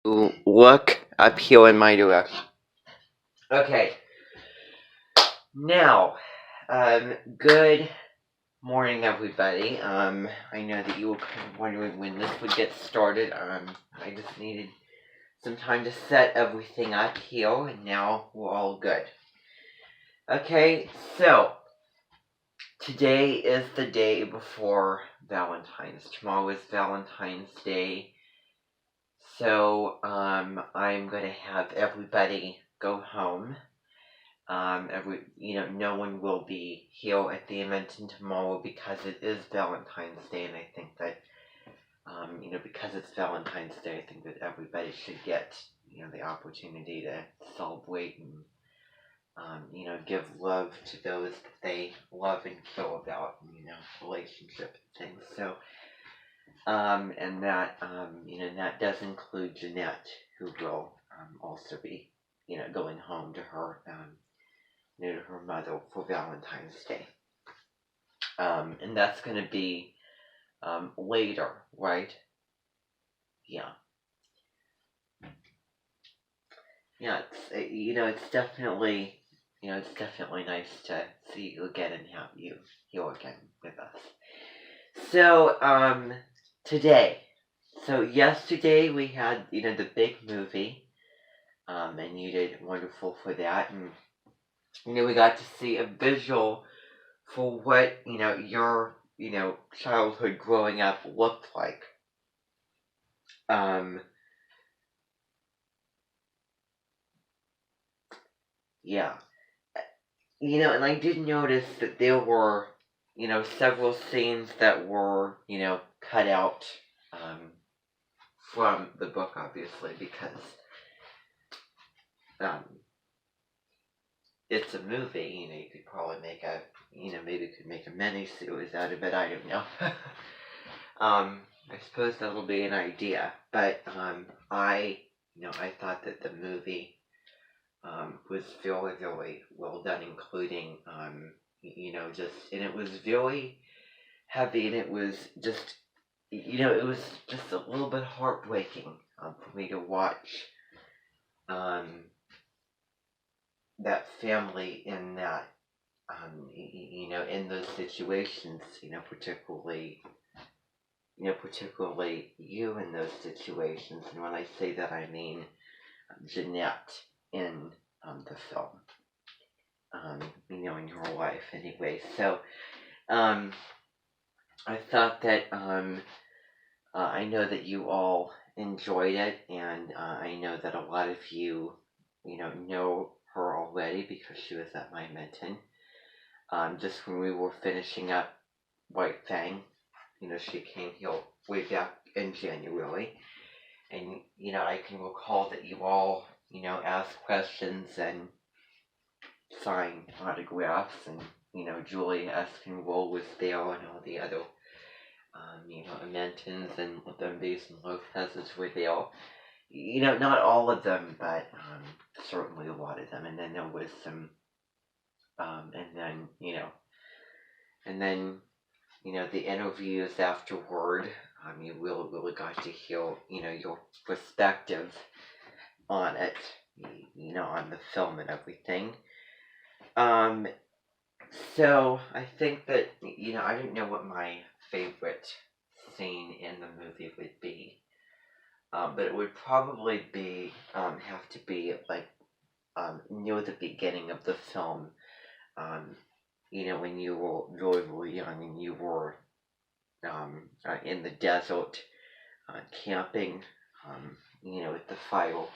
Look up here in my direction. Okay. Now, good morning, everybody. I know that you were kind of wondering when this would get started. I just needed some time to set everything up here, and now we're all good. Okay, so today is the day before Valentine's. Tomorrow is Valentine's Day. So, I'm gonna have everybody go home. No one will be here at the Invention tomorrow because it is Valentine's Day, and I think that, because it's Valentine's Day, I think that everybody should get, the opportunity to celebrate and, give love to those that they love and care about, relationship and things. So, and that does include Jeanette, who will, also be, going home to her, to her mother for Valentine's Day. And that's going to be later, right? Yeah. Yeah, it's definitely, it's definitely nice to see you again and have you here again with us. So, today, yesterday we had, the big movie, and you did wonderful for that, and, we got to see a visual for what, your, childhood growing up looked like. Yeah. And I did notice that there were, several scenes that were, cut out, from the book, obviously, because, it's a movie, you could probably make a, maybe could make a mini-series out of it, I don't know. I suppose that'll be an idea, but, I thought that the movie, was very, very well done, including, and it was very heavy, and it was just, it was just a little bit heartbreaking, for me to watch, that family in that, in those situations, particularly you in those situations, and when I say that, I mean Jeanette in the film, in your life anyway. So, I thought that, I know that you all enjoyed it, and I know that a lot of you, know her already because she was at my Minton. Just when we were finishing up White Fang, she came here way back in January. And, I can recall that you all, asked questions and signed autographs, and, Julie Eskinwall was there, and all the other, Mentons and Lumbes and Lopez's were there. Not all of them, but certainly a lot of them. And then there was some, and then, the interviews afterward, you really got to hear, your perspective on it, on the film and everything. So I think that, I don't know what my favorite scene in the movie would be. But it would probably be, have to be like, near the beginning of the film, when you were really, really young and you were, in the desert, camping, with the fire.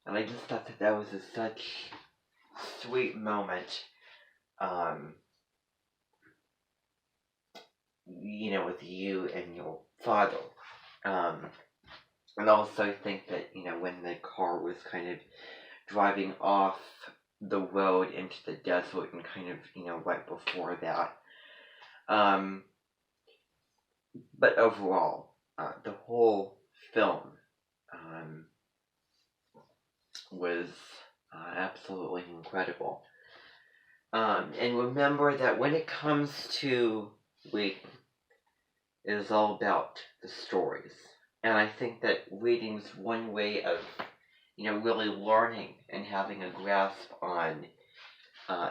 And I just thought that was such sweet moment, with you and your father. And also I think that, when the car was kind of driving off the road into the desert and kind of, right before that. But overall, the whole film, was absolutely incredible. And remember that when it comes to reading, it is all about the stories. And I think that reading's one way of, really learning and having a grasp on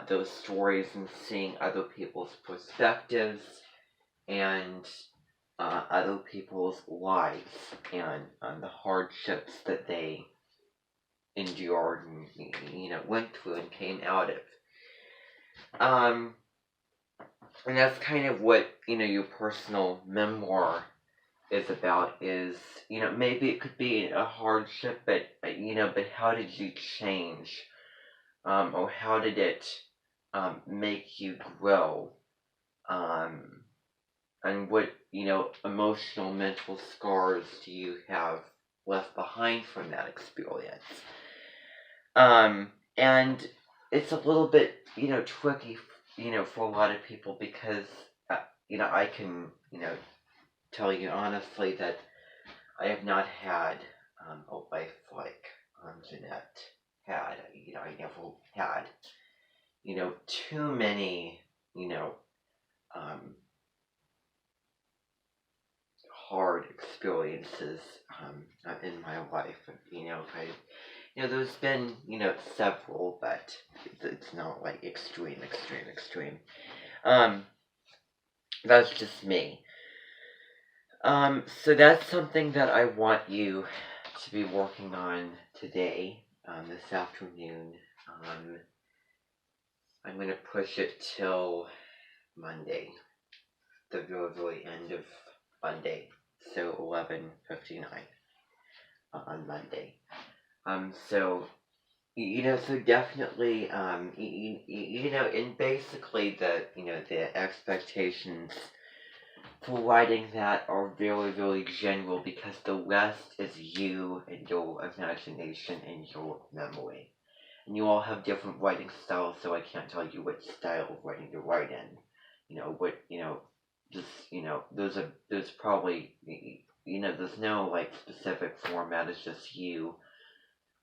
those stories and seeing other people's perspectives and other people's lives and the hardships that they endured and went through and came out of. And that's kind of what your personal memoir is about. Is maybe it could be a hardship, but but how did you change, or how did it make you grow, and what emotional mental scars do you have left behind from that experience? And it's a little bit, tricky, for a lot of people because, I can, tell you honestly that I have not had a life like Jeanette had. I never had, too many, um, hard experiences in my life. There's been, several, but it's not like extreme. Um, that's just me. So that's something that I want you to be working on today, this afternoon. I'm gonna push it till Monday, the very end of Monday, so 11:59 on Monday. So so definitely, and basically the expectations for writing that are very, very general because the rest is you and your imagination and your memory. And you all have different writing styles, so I can't tell you which style of writing to write in. Just, there's probably, there's no like specific format, it's just you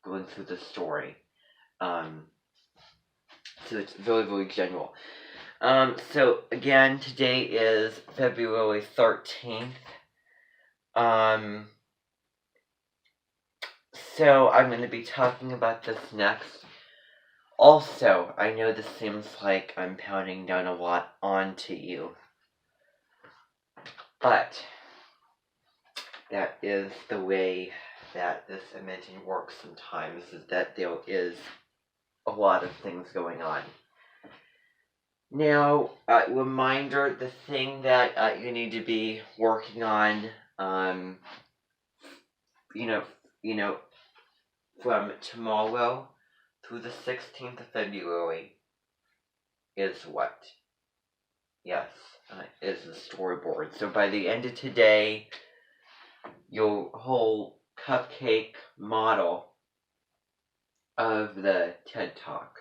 going through the story. So it's very, very general. So again, today is February 13th. So I'm going to be talking about this next. Also, I know this seems like I'm pounding down a lot onto you, but that is the way that this invention works sometimes, is that there is a lot of things going on. Now, reminder, the thing that you need to be working on, from tomorrow through the 16th of February is what? Yes, is the storyboard. So by the end of today, your whole cupcake model of the TED Talk.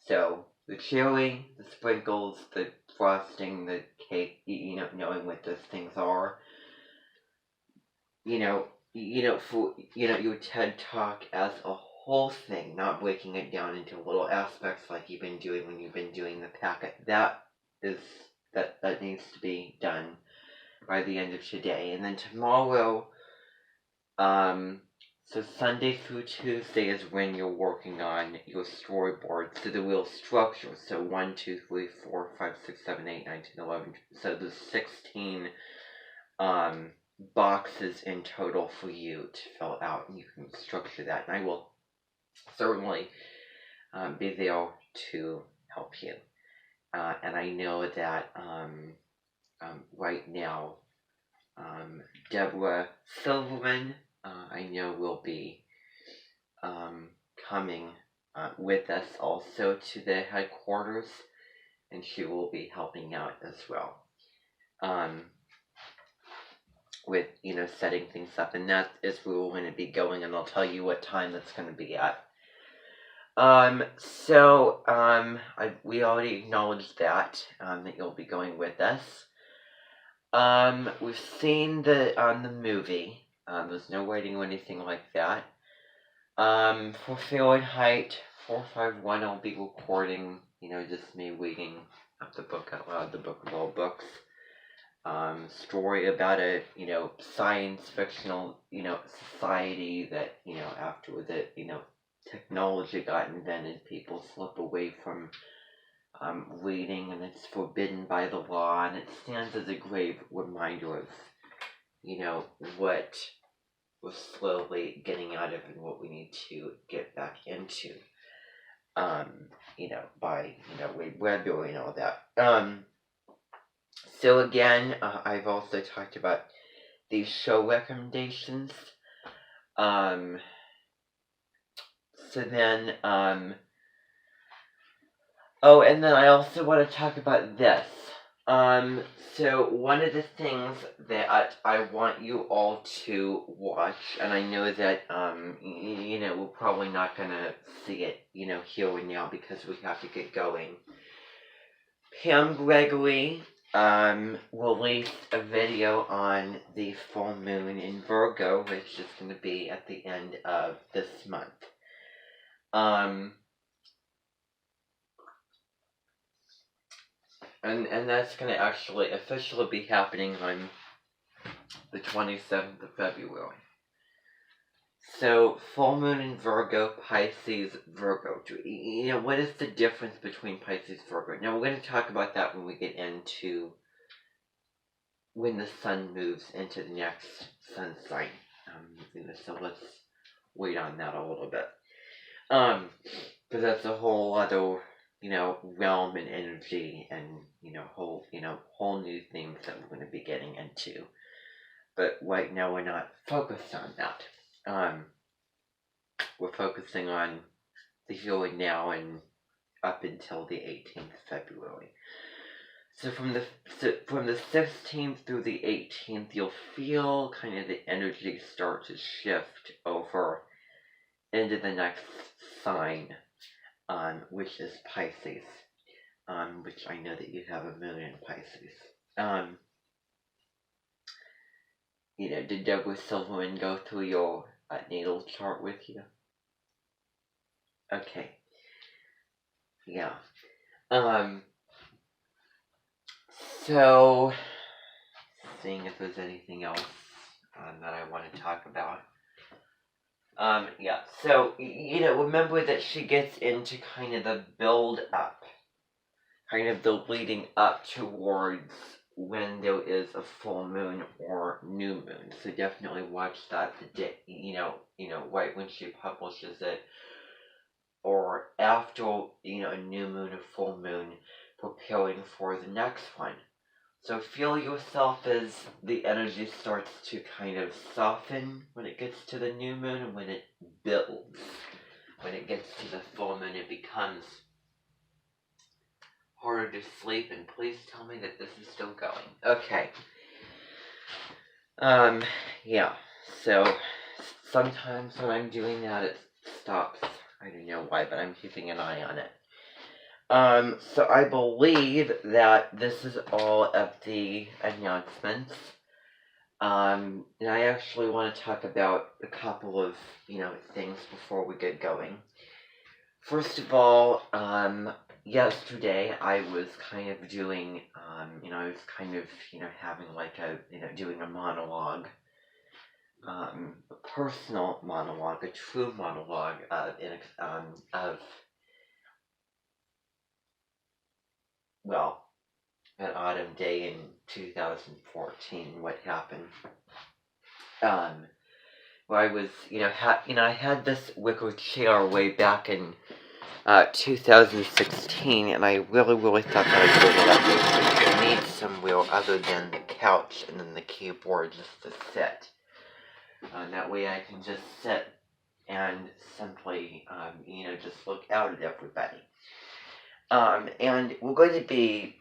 So the cherry, the sprinkles, the frosting, the cake, knowing what those things are. For your TED Talk as a whole thing, not breaking it down into little aspects like you've been doing when you've been doing the packet. That needs to be done by the end of today. And then tomorrow, so Sunday through Tuesday is when you're working on your storyboard, so the real structure. So 1, 2, 3, 4, 5, 6, 7, 8, 9, 10, 11. So there's 16 boxes in total for you to fill out, and you can structure that. And I will certainly be there to help you. And I know that right now, Deborah Silverman, I know will be coming with us also to the headquarters, and she will be helping out as well. With setting things up, and that is where we're going to be going, and I'll tell you what time that's going to be at. We already acknowledged that you'll be going with us. We've seen the movie. There's no writing or anything like that. For Fahrenheit 451, I'll be recording, just me reading up the book out loud, the book of all books. story about a, science fictional, society that, after the, technology got invented, people slip away from reading, and it's forbidden by the law, and it stands as a grave reminder of, what we're slowly getting out of and what we need to get back into, by, Webber and all that. So again, I've also talked about these show recommendations. So then, oh, and then I also want to talk about this. So one of the things that I want you all to watch, and I know that, we're probably not gonna see it, here and now because we have to get going. Pam Gregory, released a video on the full moon in Virgo, which is going to be at the end of this month. And that's going to actually officially be happening on the 27th of February. So, full moon in Virgo, Pisces, Virgo. What is the difference between Pisces, Virgo? Now, we're going to talk about that when we get into when the sun moves into the next sun sign. So let's wait on that a little bit. Because that's a whole other, realm and energy and, whole new things that we're going to be getting into. But right now we're not focused on that. We're focusing on the here and now and up until the 18th of February. So from the 16th through the 18th, you'll feel kind of the energy start to shift over into the next sign, which is Pisces, which I know that you have a million Pisces. Did Douglas Silverman go through your natal chart with you? Okay. Yeah. So, seeing if there's anything else that I want to talk about. So, remember that she gets into kind of the build up, kind of the leading up towards when there is a full moon or new moon. So definitely watch that the day, right when she publishes it, or after, a new moon or full moon, preparing for the next one. So feel yourself as the energy starts to kind of soften when it gets to the new moon, and when it builds. When it gets to the full moon, it becomes harder to sleep, and please tell me that this is still going. Okay. So sometimes when I'm doing that, it stops. I don't know why, but I'm keeping an eye on it. So I believe that this is all of the announcements. And I actually want to talk about a couple of, things before we get going. First of all, yesterday I was kind of doing, having like doing a monologue, a personal monologue, a true monologue of an autumn day in 2014, what happened. Where I was, I had this wicker chair way back in 2016, and I really thought that I would need somewhere other than the couch and then the keyboard just to sit. That way I can just sit and simply, just look out at everybody. And we're going to be,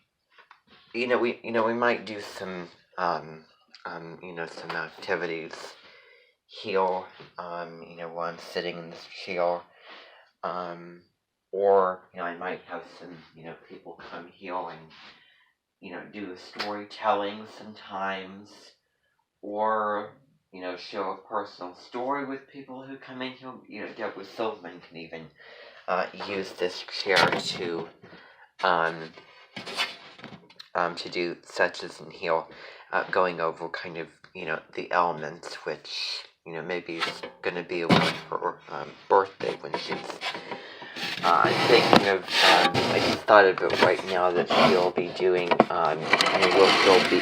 we might do some, some activities here, while I'm sitting in this chair, or, I might have some, people come here and, do storytelling sometimes, or, show a personal story with people who come in here. Deborah Silverman can even use this chair to to do such as in here, going over kind of, the elements, which, maybe is going to be around her birthday when she's thinking of, I just thought of it right now that she'll be doing, she'll be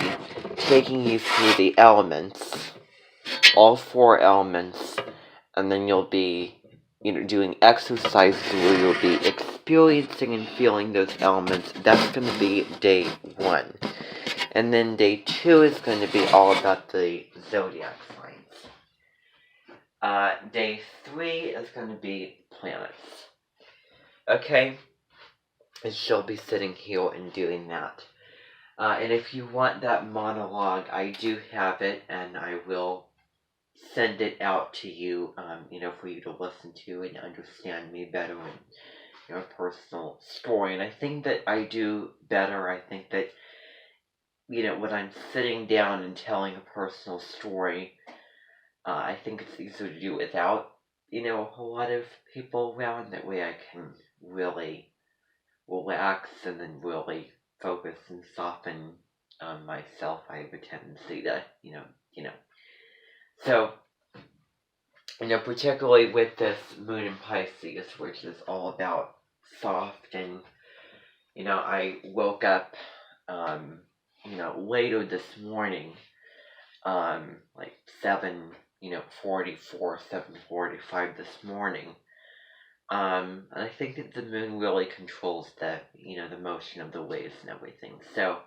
taking you through the elements, all 4 elements, and then you'll be, doing exercises where you'll be experiencing and feeling those elements. That's going to be day 1. And then day 2 is going to be all about the zodiac signs. Day 3 is going to be planets. Okay? And she'll be sitting here and doing that. And if you want that monologue, I do have it, and I will send it out to you, for you to listen to and understand me better and your personal story. And I think that I do better. I think that, when I'm sitting down and telling a personal story, I think it's easier to do without, a whole lot of people around. That way I can really relax and then really focus and soften myself. I have a tendency to, So, particularly with this moon in Pisces, which is all about soft, and, I woke up, later this morning, like 7:45 this morning. And I think that the moon really controls the, the motion of the waves and everything. So,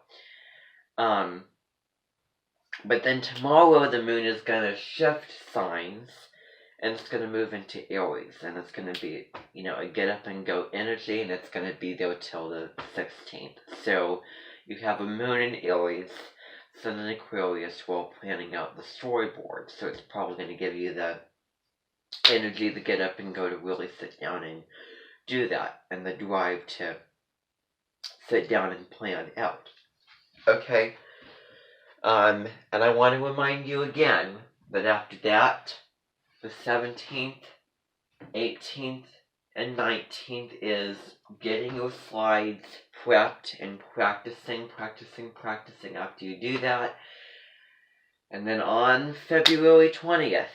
but then tomorrow the moon is going to shift signs, and it's going to move into Aries, and it's going to be, a get up and go energy, and it's going to be there till the 16th. So you have a moon in Aries, Sun in Aquarius, while planning out the storyboard. So it's probably going to give you the energy to get up and go, to really sit down and do that, and the drive to sit down and plan out. Okay? And I want to remind you again that after that, the 17th, 18th, and 19th is getting your slides prepped and practicing after you do that. And then on February 20th,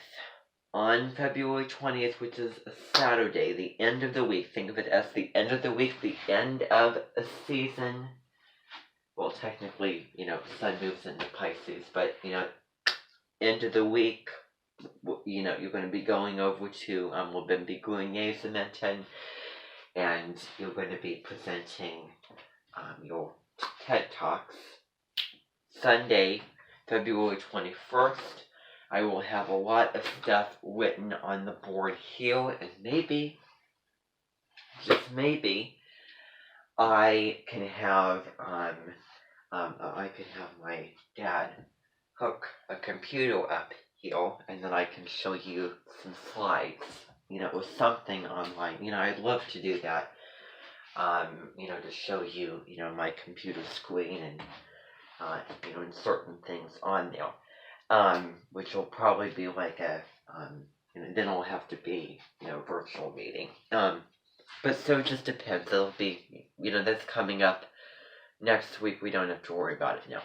which is a Saturday, the end of the week, think of it as the end of the week, the end of a season. Well, technically, Sun moves into Pisces, but, end of the week, you're going to be going over to Wabimbi Gournier's Cementon, and you're going to be presenting your TED Talks. Sunday, February 21st, I will have a lot of stuff written on the board here, and maybe, just maybe, I can have my dad hook a computer up here, and then I can show you some slides, or something online. I'd love to do that, to show you, my computer screen, and, and certain things on there, which will probably be like a, then it'll have to be, virtual meeting. But so it just depends. It'll be, that's coming up next week. We don't have to worry about it now.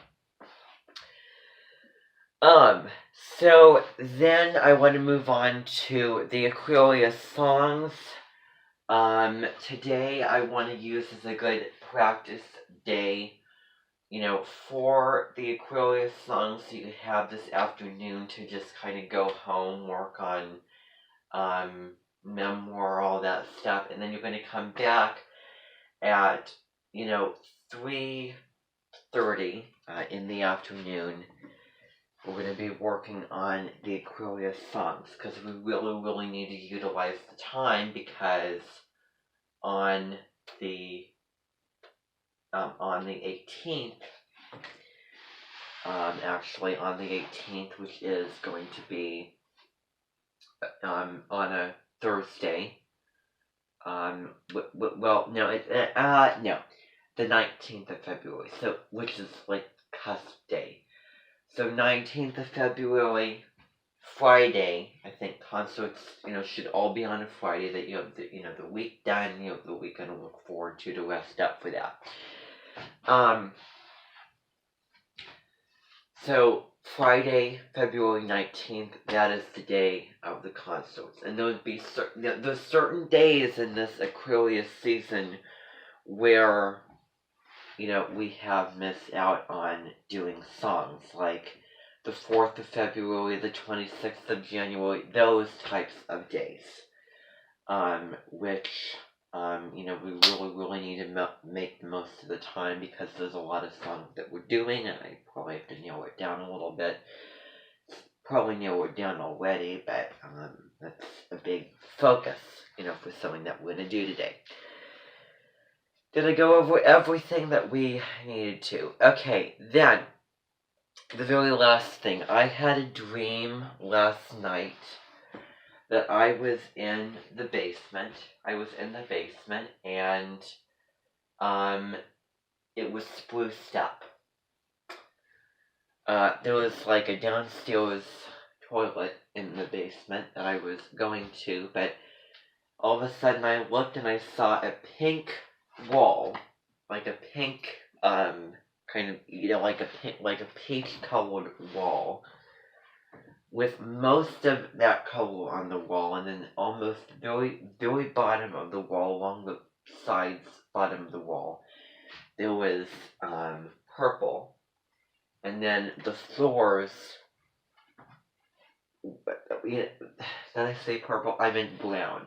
So then I want to move on to the Aquarius songs. Today I want to use as a good practice day, for the Aquarius songs. So you have this afternoon to just kind of go home, work on, memoir, all that stuff, and then you're going to come back at, 3:30 in the afternoon. We're going to be working on the Aquarius songs, because we really need to utilize the time, because on the 18th, which is going to be on a Thursday, the 19th of February, so, which is like cusp day. So 19th of February, Friday, I think concerts, should all be on a Friday, that you have the week done, the weekend to look forward to rest up for that. So Friday, February 19th, that is the day of the concerts. And there's certain days in this Aquarius season where, we have missed out on doing songs, like the 4th of February, the 26th of January, those types of days. Which, we really, really need to make the most of the time, because there's a lot of songs that we're doing, and I probably have to narrow it down a little bit. Probably narrow it down already, but that's a big focus, for something that we're going to do today. Did I go over everything that we needed to? Okay, then, the very last thing. I had a dream last night that I was in the basement. And it was spruced up. There was like a downstairs toilet in the basement that I was going to, but all of a sudden I looked and I saw a pink wall, like a pink, kind of, like a peach colored wall, with most of that color on the wall, and then almost very, very bottom of the wall, along the sides, bottom of the wall, there was purple, and then the floors. Did I say purple? I meant brown.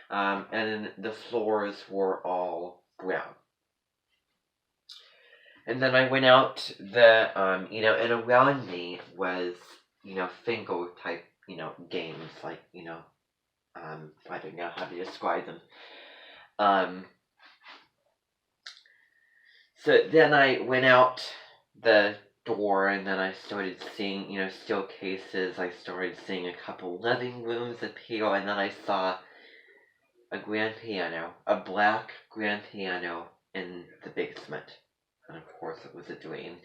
And then the floors were all brown. And then I went out and around me was, finger type, games, like, I don't know how to describe them. So then I went out the door, and then I started seeing, staircases. I started seeing a couple living rooms appear, and then I saw a grand piano, a black grand piano in the basement. And of course it was a dream.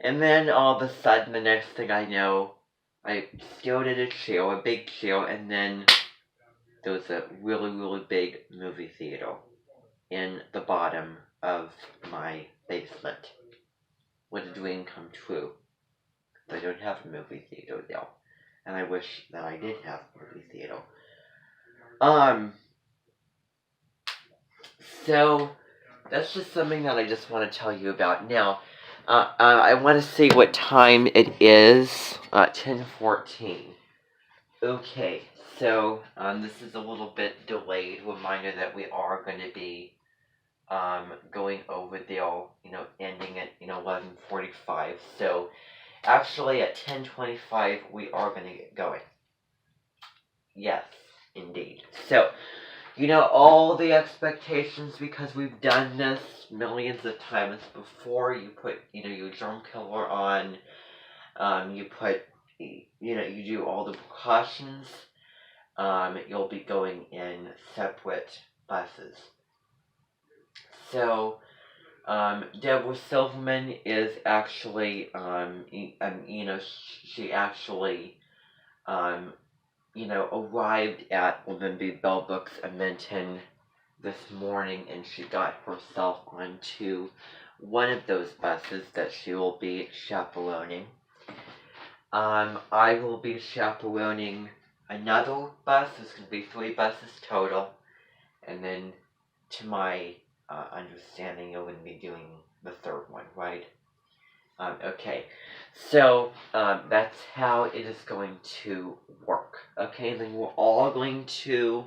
And then all of a sudden, the next thing I know, I stared at a chair, a big chair, and then there was a really, really big movie theater in the bottom of my basement. Would a dream come true? I don't have a movie theater now, and I wish that I did have a movie theater. So that's just something that I just want to tell you about. Now, I want to see what time it is. 10:14. Okay, so this is a little bit delayed. Reminder that we are going to be going over there, ending at 11:45. So actually at 10:25 we are going to get going. Yes, indeed. So, all the expectations, because we've done this millions of times before. You put, your germ killer on. You put, you do all the precautions. You'll be going in separate buses. So, Deborah Silverman is actually, she actually, arrived at Olympia Bellbooks Edmonton this morning, and she got herself onto one of those buses that she will be chaperoning. I will be chaperoning another bus. There's going to be 3 buses total, and then to my understanding, you're going to be doing the third one, right? Okay, so that's how it is going to work. Okay, and then we're all going to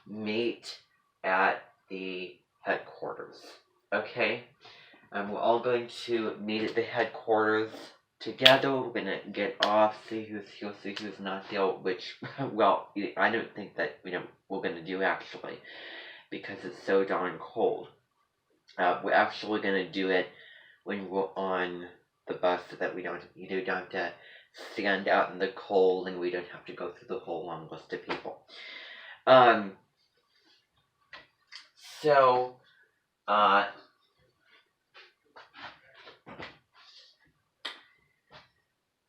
meet at the headquarters. Okay, we're all going to meet at the headquarters together. We're gonna get off, see who's here, see who's not there. Which, well, I don't think that we're gonna do actually, because it's so darn cold. We're actually gonna do it when we're on the bus, so that we don't have to stand out in the cold, and we don't have to go through the whole long list of people. So,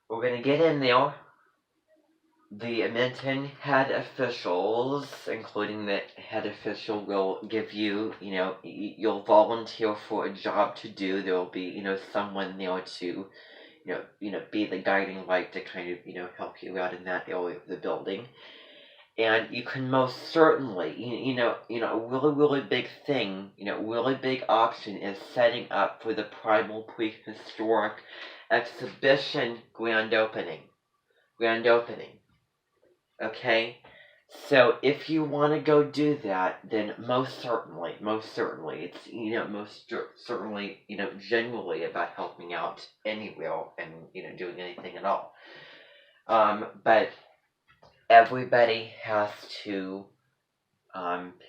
we're gonna get in there. The Edmonton head officials, including the head official, will give you, you'll volunteer for a job to do. There will be, someone there to, be the guiding light to kind of, help you out in that area of the building. And you can most certainly, a really, really big thing, really big option is setting up for the Primal Prehistoric Exhibition grand opening. Okay? So if you want to go do that, then most certainly, it's, certainly, genuinely about helping out anywhere and, doing anything at all. But everybody has to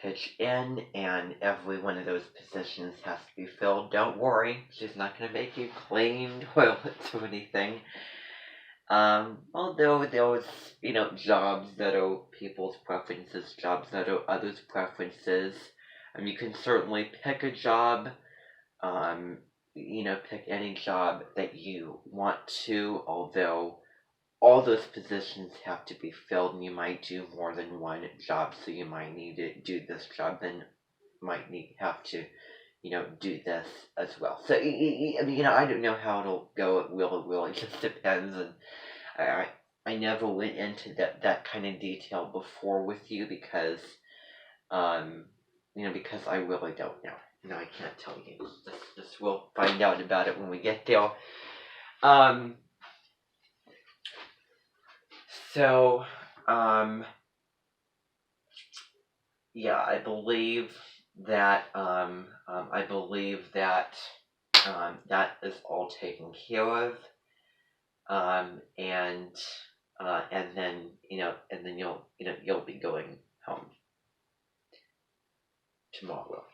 pitch in, and every one of those positions has to be filled. Don't worry, she's not going to make you clean toilets or anything. Although there's, jobs that are people's preferences, jobs that are others' preferences. You can certainly pick a job, pick any job that you want to, although all those positions have to be filled, and you might do more than one job, so you might need to do this job, then might have to, do this as well. So, I don't know how it'll go. It really just depends, and I never went into that kind of detail before with you because, because I really don't know. I can't tell you. Just we'll find out about it when we get there. So, yeah, I believe that that is all taken care of. And then you'll be going home tomorrow.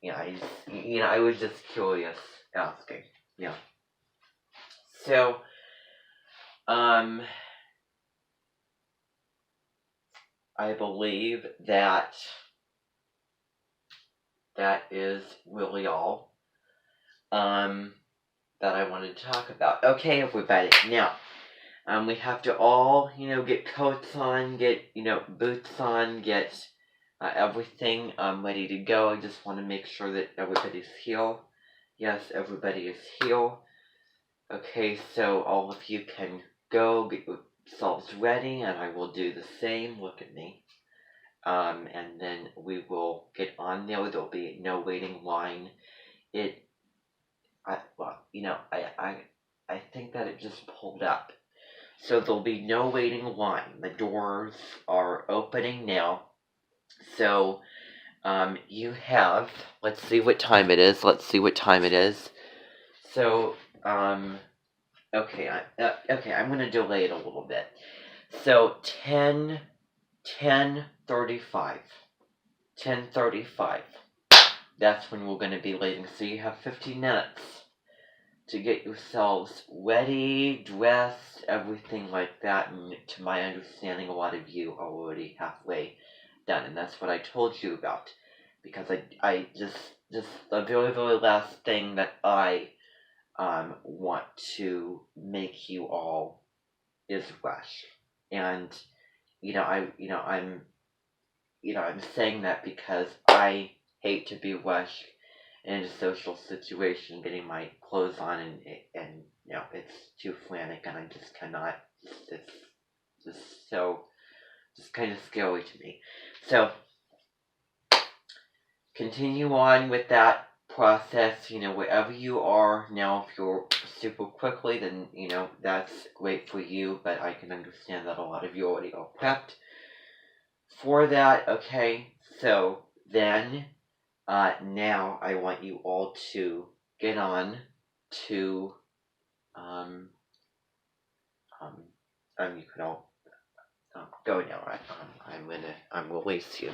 I was just curious asking. So I believe that is really all that I wanted to talk about. Okay, everybody. Now, we have to all, get coats on, get, boots on, get everything ready to go. I just want to make sure that everybody's here. Yes, everybody is here. Okay, so all of you can go, get yourselves ready, and I will do the same. Look at me. And then we will get on there. There'll be no waiting line. I think that it just pulled up. So there'll be no waiting line. The doors are opening now. So, you have, let's see what time it is. So, okay, I'm going to delay it a little bit. So, 10:35. That's when we're going to be leaving. So you have 15 minutes to get yourselves ready, dressed, everything like that. And to my understanding, a lot of you are already halfway done. And that's what I told you about. Because I just the very, very last thing that I want to make you all is rush. And, I'm saying that because I hate to be rushed in a social situation, getting my clothes on, and it's too frantic, and I just cannot. It's just kind of scary to me. So continue on with that process. Wherever you are now, if you're super quickly, then that's great for you. But I can understand that a lot of you already are prepped for that. Okay, so then. Now I want you all to get on to, you can all go now. I'm release you.